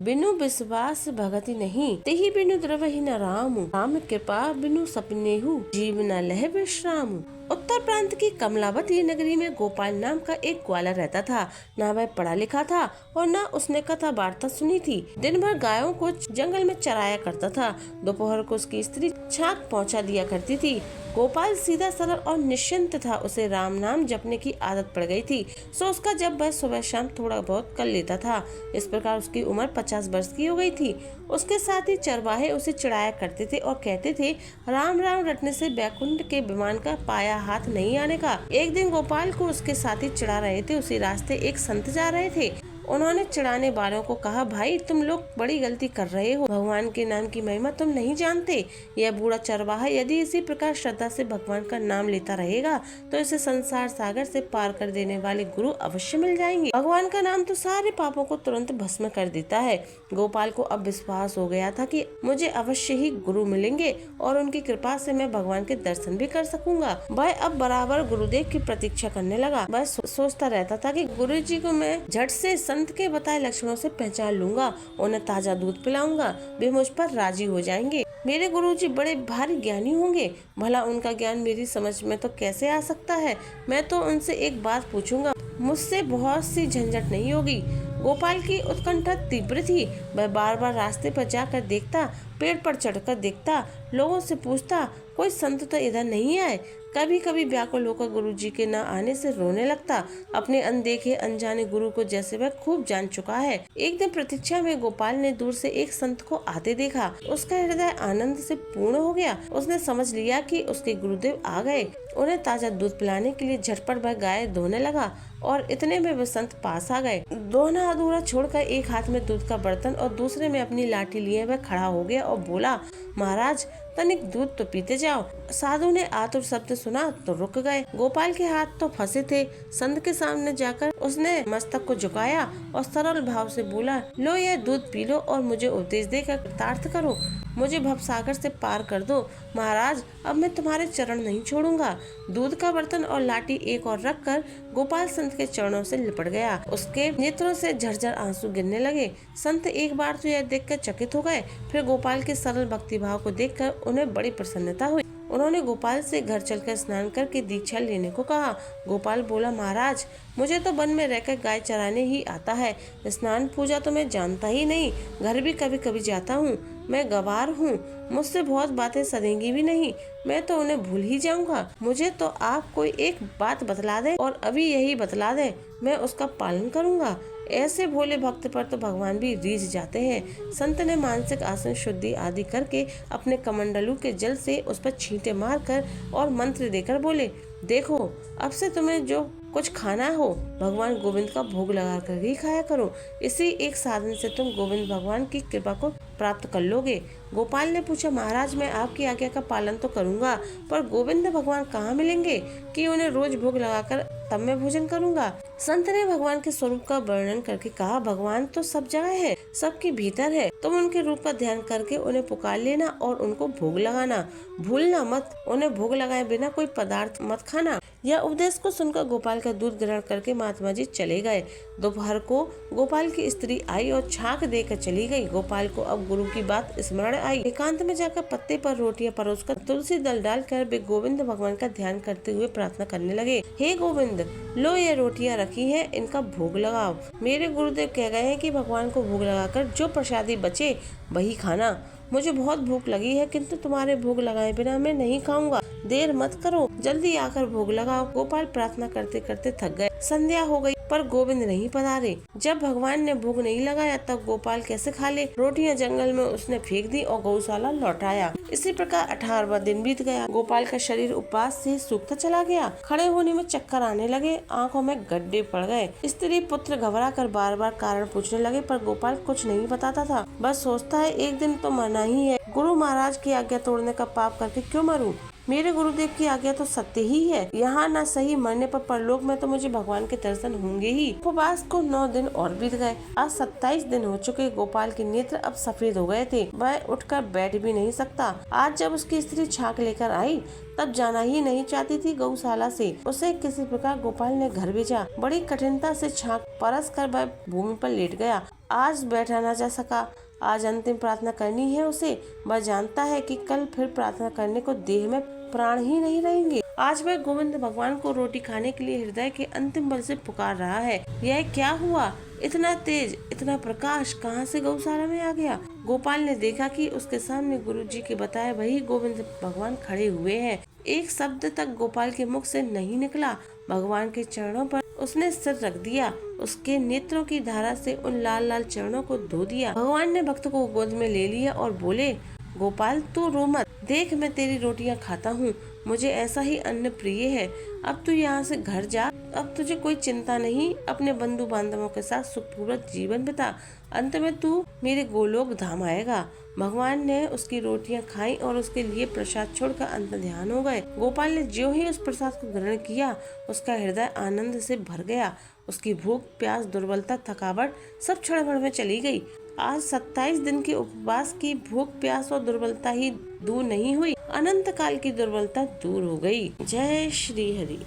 बिनु विश्वास भगति नहीं, तेहि बिनु द्रवहि न राम। राम कृपा बिनु सपनेहु, जीव न लह विश्राम। उत्तर प्रांत की कमलावती नगरी में गोपाल नाम का एक ग्वाला रहता था। न वह पढ़ा लिखा था और न उसने कथा वार्ता सुनी थी। दिन भर गायों को जंगल में चराया करता था। दोपहर को उसकी स्त्री छाक पहुंचा दिया करती थी। गोपाल सीधा सरल और निश्चिंत था। उसे राम नाम जपने की आदत पड़ गई थी, सो उसका जब वह सुबह शाम थोड़ा बहुत कर लेता था। इस प्रकार उसकी उम्र 50 वर्ष की हो गई थी। उसके साथ ही चरवाहे उसे चिढ़ाया करते थे और कहते थे, राम राम रटने से बैकुंठ के विमान का पाया हाथ नहीं आने का। एक दिन गोपाल को उसके साथी चिढ़ा रहे थे। उसी रास्ते एक संत जा रहे थे। उन्होंने चिढ़ाने वालों को कहा, भाई तुम लोग बड़ी गलती कर रहे हो। भगवान के नाम की महिमा तुम नहीं जानते। यह बूढ़ा चरवाहा यदि इसी प्रकार श्रद्धा से भगवान का नाम लेता रहेगा तो इसे संसार सागर से पार कर देने वाले गुरु अवश्य मिल जाएंगे। भगवान का नाम तो सारे पापों को तुरंत भस्म कर देता है। गोपाल को अब विश्वास हो गया था कि मुझे अवश्य ही गुरु मिलेंगे और उनकी कृपा से मैं भगवान के दर्शन भी कर सकूंगा। वह अब बराबर गुरुदेव की प्रतीक्षा करने लगा। वह सोचता रहता था कि गुरु जी को मैं झट से संत के बताए लक्षणों से पहचान लूंगा, उन्हें ताजा दूध पिलाऊंगा, वे मुझ पर राजी हो जाएंगे। मेरे गुरुजी बड़े भारी ज्ञानी होंगे, भला उनका ज्ञान मेरी समझ में तो कैसे आ सकता है। मैं तो उनसे एक बात पूछूंगा, मुझसे बहुत सी झंझट नहीं होगी। गोपाल की उत्कंठा तीव्र थी। वह बार बार रास्ते पर जाकर देखता, पेड़ पर चढ़कर देखता, लोगों से पूछता, कोई संत तो इधर नहीं आए। कभी कभी व्याकुल होकर गुरु जी के न आने से रोने लगता। अपने अनदेखे अनजाने गुरु को जैसे वह खूब जान चुका है। एक दिन प्रतीक्षा में गोपाल ने दूर से एक संत को आते देखा। उसका हृदय आनंद से पूर्ण हो गया। उसने समझ लिया कि उसके गुरुदेव आ गए। उन्हें ताजा दूध पिलाने के लिए झटपट वह गाय धोने लगा और इतने में वे संत पास आ गए। दोना अधूरा छोड़कर एक हाथ में दूध का बर्तन और दूसरे में अपनी लाठी लिए वह खड़ा हो गया और बोला, महाराज तनिक दूध तो पीते जाओ। साधु ने आतुर शब्द सुना तो रुक गए। गोपाल के हाथ तो फंसे थे। संत के सामने जाकर उसने मस्तक को झुकाया और सरल भाव से बोला, लो यह दूध पी लो और मुझे उपदेश देकर कृतार्थ करो। मुझे भवसागर से पार कर दो। महाराज अब मैं तुम्हारे चरण नहीं छोड़ूंगा। दूध का बर्तन और लाठी एक और रखकर गोपाल संत के चरणों से लिपट गया। उसके नेत्रों से झरझर आंसू गिरने लगे। संत एक बार तो यह देखकर चकित हो गए, फिर गोपाल के सरल भक्ति भाव को देखकर उन्हें बड़ी प्रसन्नता हुई। उन्होंने गोपाल से घर चलकर स्नान करके दीक्षा लेने को कहा। गोपाल बोला, महाराज मुझे तो वन में रहकर गाय चराने ही आता है, स्नान पूजा तो मैं जानता ही नहीं। घर भी कभी कभी जाता हूँ। मैं गवार हूँ, मुझसे बहुत बातें सधेंगी भी नहीं। मैं तो उन्हें भूल ही जाऊंगा। मुझे तो आप कोई एक बात बतला दे और अभी यही बतला दे, मैं उसका पालन करूंगा। ऐसे भोले भक्त पर तो भगवान भी रीझ जाते हैं। संत ने मानसिक आसन शुद्धि आदि करके अपने कमंडलू के जल से उस पर छींटे मारकर और मंत्र देकर बोले, देखो अब से तुम्हें जो कुछ खाना हो भगवान गोविंद का भोग लगा कर ही खाया करो। इसी एक साधन से तुम गोविंद भगवान की कृपा को प्राप्त कर लोगे। गोपाल ने पूछा, महाराज मैं आपकी आज्ञा का पालन तो करूंगा, पर गोविंद भगवान कहाँ मिलेंगे कि उन्हें रोज भोग लगाकर तब मैं भोजन करूंगा। संत ने भगवान के स्वरूप का वर्णन करके कहा, भगवान तो सब जगह है, सबके भीतर है। तुम उनके रूप का ध्यान करके उन्हें पुकार लेना और उनको भोग लगाना। भूलना मत, उन्हें भोग लगाए बिना कोई पदार्थ मत खाना। यह उपदेश को सुनकर गोपाल का दूध ग्रहण करके महात्मा जी चले गए। दोपहर को गोपाल की स्त्री आई और छाक देकर चली गई। गोपाल को अब गुरु की बात स्मरण आई। एकांत में जाकर पत्ते पर रोटियां परोसकर तुलसी दल डालकर वे गोविंद भगवान का ध्यान करते हुए प्रार्थना करने लगे, हे गोविंद, लो ये रोटियां रखी हैं, इनका भोग लगाओ। मेरे गुरुदेव कह गए हैं कि भगवान को भोग लगाकर जो प्रसादी बचे वही खाना। मुझे बहुत भूख लगी है, किंतु तुम्हारे भोग लगाए बिना मैं नहीं खाऊंगा। देर मत करो, जल्दी आकर भोग लगाओ। गोपाल प्रार्थना करते करते थक गए। संध्या हो गई पर गोविंद नहीं पधारे। जब भगवान ने भोग नहीं लगाया तब गोपाल कैसे खा ले। रोटियां जंगल में उसने फेंक दी और गौशाला लौटाया। इसी प्रकार 18वां दिन बीत गया। गोपाल का शरीर उपवास से सूखता चला गया। खड़े होने में चक्कर आने लगे, आंखों में गड्ढे पड़ गए। स्त्री पुत्र घबरा कर बार बार कारण पूछने लगे, पर गोपाल कुछ नहीं बताता था। बस सोचता है एक दिन तो मरना ही है। गुरु महाराज की आज्ञा तोड़ने का पाप करके क्यों मरूं? मेरे गुरुदेव की आज्ञा तो सत्य ही है, यहाँ न सही मरने पर परलोक में तो मुझे भगवान के दर्शन होंगे ही। उपवास को 9 दिन और बीत गए। आज 27 दिन हो चुके। गोपाल के नेत्र अब सफेद हो गए थे। वह उठकर बैठ भी नहीं सकता। आज जब उसकी स्त्री छाछ लेकर आई तब जाना ही नहीं चाहती थी गौशाला से। उसे किसी प्रकार गोपाल ने घर भेजा। बड़ी कठिनता से छाछ परस कर वह भूमि पर लेट गया। आज बैठा न जा सका। आज अंतिम प्रार्थना करनी है उसे। वह जानता है कि कल फिर प्रार्थना करने को देह में प्राण ही नहीं रहेंगे। आज वह गोविंद भगवान को रोटी खाने के लिए हृदय के अंतिम बल से पुकार रहा है। यह क्या हुआ? इतना तेज, इतना प्रकाश कहाँ से गौशाला में आ गया? गोपाल ने देखा कि उसके सामने गुरुजी के बताए वही गोविंद भगवान खड़े हुए हैं। एक शब्द तक गोपाल के मुख से नहीं निकला। भगवान के चरणों पर उसने सिर रख दिया। उसके नेत्रों की धारा से उन लाल लाल चरणों को धो दिया। भगवान ने भक्त को गोद में ले लिया और बोले, गोपाल तू रो मत, देख मैं तेरी रोटियां खाता हूँ। मुझे ऐसा ही अन्न प्रिय है। अब तू यहाँ से घर जा। अब तुझे कोई चिंता नहीं। अपने बंधु बांधवों के साथ सुखपूर्वक जीवन बिता। अंत में तू मेरे गोलोक धाम आएगा। भगवान ने उसकी रोटियां खाई और उसके लिए प्रसाद छोड़कर अंत ध्यान हो गए। गोपाल ने ज्यों ही उस प्रसाद को ग्रहण किया, उसका हृदय आनंद से भर गया। उसकी भूख, प्यास, दुर्बलता, थकावट सब क्षण भर में चली गई। आज 27 दिन के उपवास की भूख, प्यास और दुर्बलता ही दूर नहीं हुई, अनंत काल की दुर्बलता दूर हो गई। जय श्री हरि।